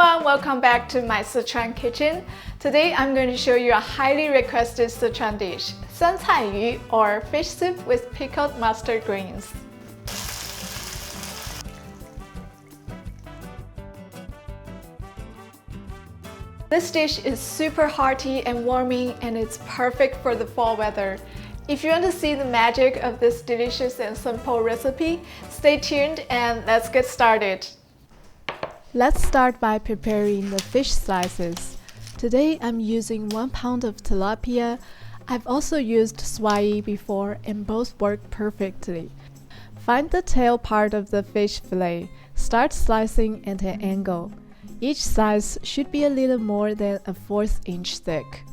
everyone, welcome back to my Sichuan kitchen. Today I'm going to show you a highly requested Sichuan dish, Suan Cai or fish soup with pickled mustard greens. This dish is super hearty and warming, and it's perfect for the fall weather. If you want to see the magic of this delicious and simple recipe, stay tuned and let's get started. Let's start by preparing the fish slices. Today I'm using 1 pound of tilapia. I've also used Suan Cai before and both work perfectly. Find the tail part of the fish fillet. Start slicing at an angle. Each slice should be a little more than a 1/4 inch thick.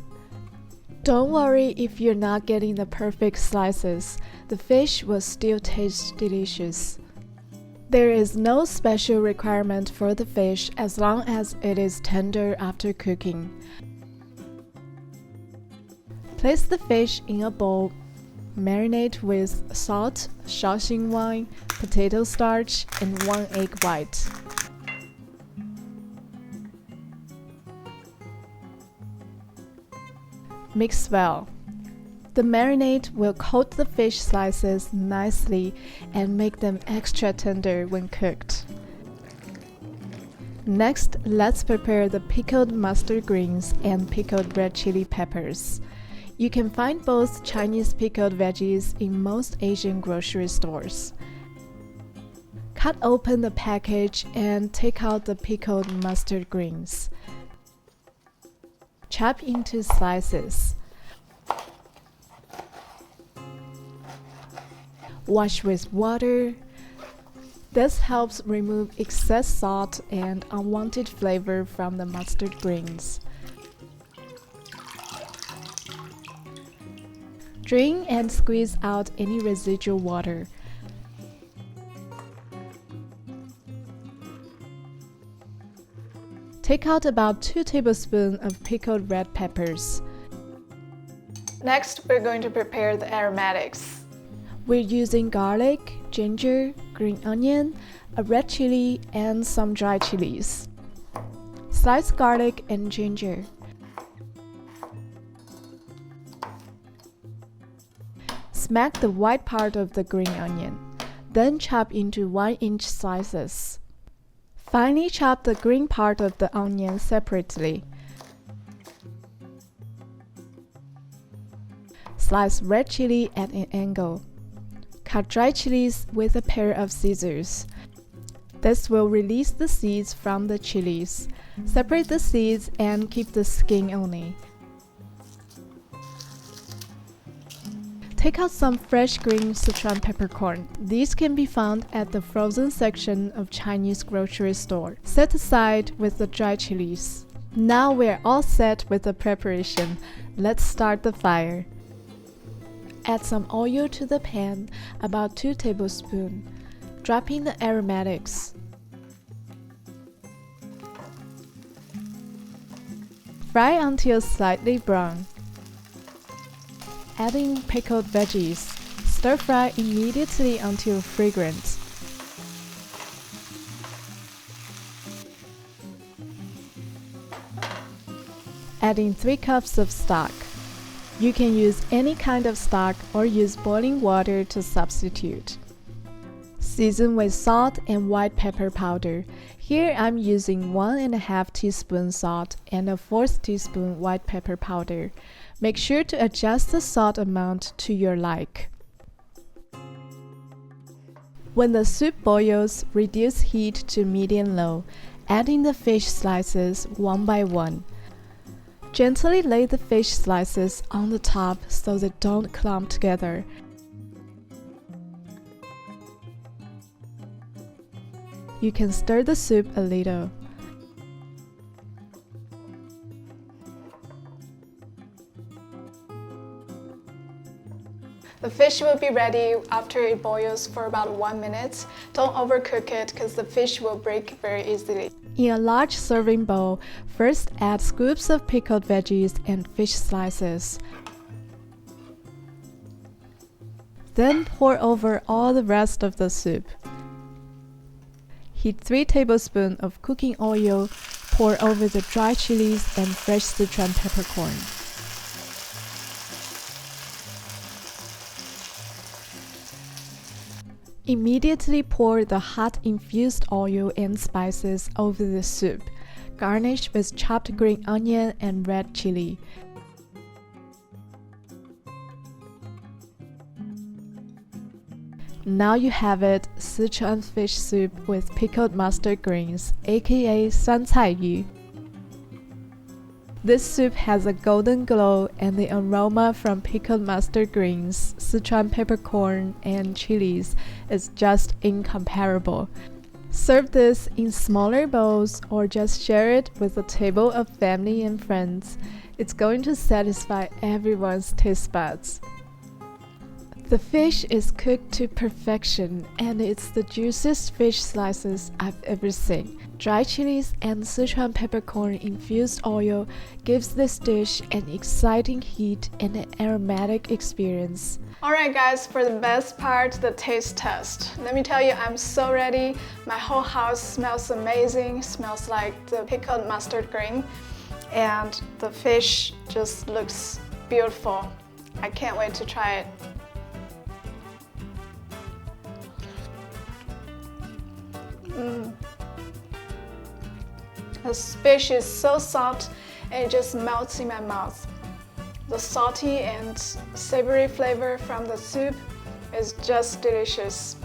Don't worry if you're not getting the perfect slices. The fish will still taste delicious. There is no special requirement for the fish as long as it is tender after cooking. Place the fish in a bowl. Marinate with salt, Shaoxing wine, potato starch, and 1 egg white. Mix well. The marinade will coat the fish slices nicely and make them extra tender when cooked. Next, let's prepare the pickled mustard greens and pickled red chili peppers. You can find both Chinese pickled veggies in most Asian grocery stores. Cut open the package and take out the pickled mustard greens. Chop into slices. Wash with water. This helps remove excess salt and unwanted flavor from the mustard greens. Drain and squeeze out any residual water. Take out about 2 tablespoons of pickled red peppers. Next, we're going to prepare the aromatics. We're using garlic, ginger, green onion, a red chili, and some dry chilies. Slice garlic and ginger. Smack the white part of the green onion, then chop into 1-inch slices. Finely chop the green part of the onion separately. Slice red chili at an angle. Cut dry chilies with a pair of scissors. This will release the seeds from the chilies. Separate the seeds and keep the skin only. Take out some fresh green Sichuan peppercorn. These can be found at the frozen section of Chinese grocery store. Set aside with the dry chilies. Now we're all set with the preparation. Let's start the fire. Add some oil to the pan, about 2 tablespoons. Drop in the aromatics. Fry until slightly brown. Add in pickled veggies. Stir fry immediately until fragrant. Add in 3 cups of stock. You can use any kind of stock or use boiling water to substitute. Season with salt and white pepper powder. Here I'm using 1½ teaspoon salt and a 1/4 teaspoon white pepper powder. Make sure to adjust the salt amount to your like. When the soup boils, reduce heat to medium-low. Add in the fish slices one by one. Gently lay the fish slices on the top so they don't clump together. You can stir the soup a little. The fish will be ready after it boils for about 1 minute. Don't overcook it because the fish will break very easily. In a large serving bowl, first add scoops of pickled veggies and fish slices. Then pour over all the rest of the soup. Heat 3 tablespoons of cooking oil, pour over the dry chilies and fresh Sichuan peppercorn. Immediately pour the hot infused oil and spices over the soup. Garnish with chopped green onion and red chili. Now you have it, Sichuan fish soup with pickled mustard greens, aka Suan Cai. This soup has a golden glow and the aroma from pickled mustard greens, Sichuan peppercorn, and chilies is just incomparable. Serve this in smaller bowls or just share it with a table of family and friends. It's going to satisfy everyone's taste buds. The fish is cooked to perfection and it's the juiciest fish slices I've ever seen. Dry chilies and Sichuan peppercorn infused oil gives this dish an exciting heat and an aromatic experience. Alright guys, for the best part, the taste test. Let me tell you, I'm so ready. My whole house smells amazing, smells like the pickled mustard green, and the fish just looks beautiful. I can't wait to try it. The fish is so soft and it just melts in my mouth. The salty and savory flavor from the soup is just delicious.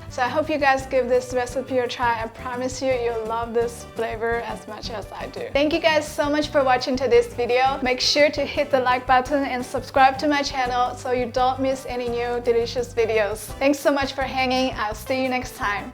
So I hope you guys give this recipe a try. I promise you, you'll love this flavor as much as I do. Thank you guys so much for watching today's video. Make sure to hit the like button and subscribe to my channel so you don't miss any new delicious videos. Thanks so much for hanging. I'll see you next time.